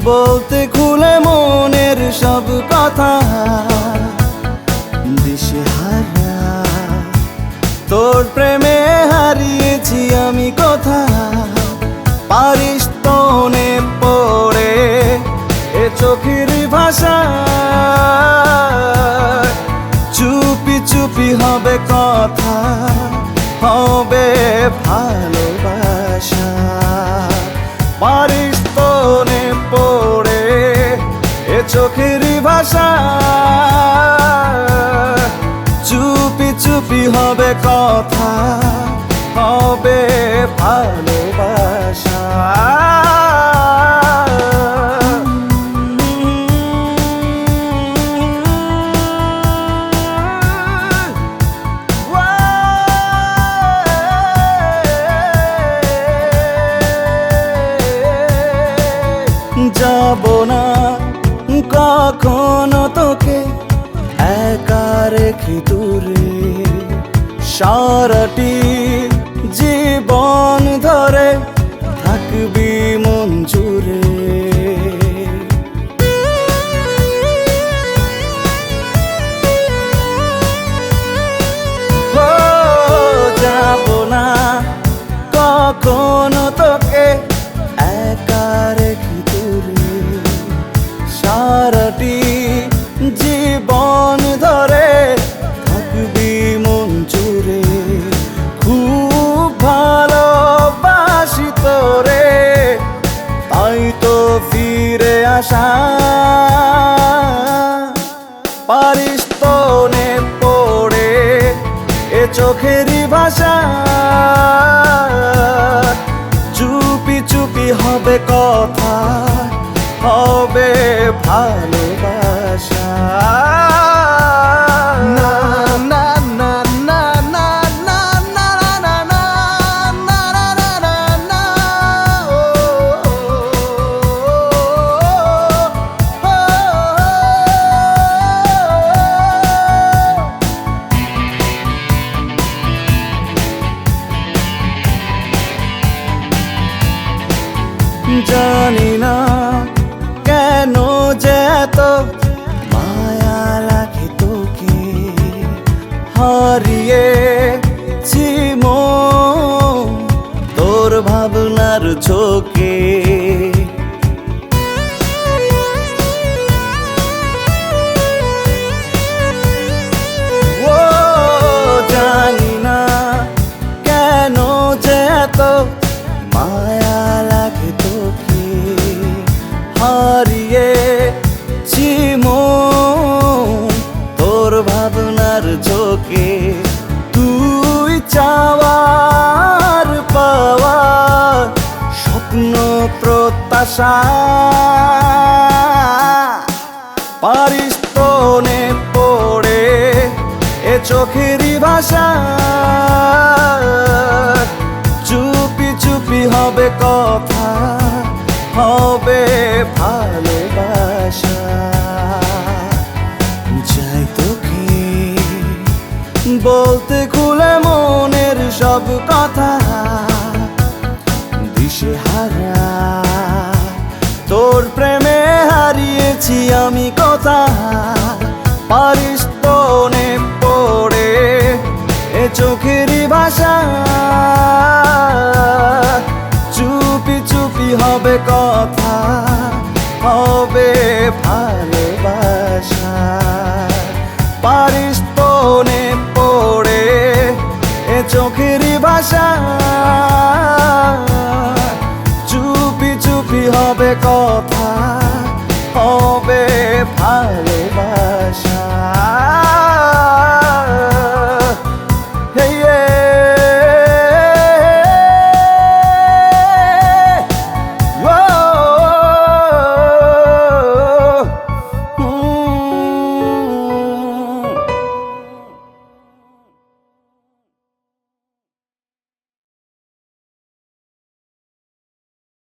বলতে খুলে মনের সব কথা, দিশেহারা তোর প্রেমে হারিয়েছি আমি কোথা। পারিস তনে পড়ে এ চোখের ভাষা, চুপি চুপি হবে কথা, হবে ভালোবাসা। পারিস তনে পড়ে এ চোখের ভাষা, চুপি চুপি হবে কথা, হবে ভালোবাসা। যাব না কখনো তোকে একা রেখে দূরে, সারাটি জীবন ধরে থাকবি মন জুড়ে। ও যাব না কখনো তোকে একা রেখে দূরে, সারাটি জীবন ধরে থাকবি মন জুড়ে। খুব ভালোবাসি তোরে, তাই তো ফিরে আসা। পারিস তনে পড়ে এ চোখেরই ভাষা, চুপি চুপি হবে কথা, হবে ভালোবাসা। না না না না না না না না না না না না না, ও জানি না কেন যে এত মায়া লাগে তোকে, হারিয়েছি মন তোর ভাবনার ঝোঁকে। ও জানি না কেন যে এত মায়া লাগে তোকে, হারিয়েছি মন তোর ভাবনার ঝোঁকে। তুই চাওয়ার পাওয়ার স্বপ্ন প্রত্যাশা, পারিস তনে পড়ে এ চোখেরই ভাষা, চুপি চুপি হবে কথা, হবে ভালোবাসা। যাই তোকে বলতে খুলে মনের সব কথা, দিশেহারা তোর প্রেমে হারিয়েছি আমি কোথা। পারিস তনে পড়ে এ চোখেরই ভাষা, চুপি চুপি হবে কথা,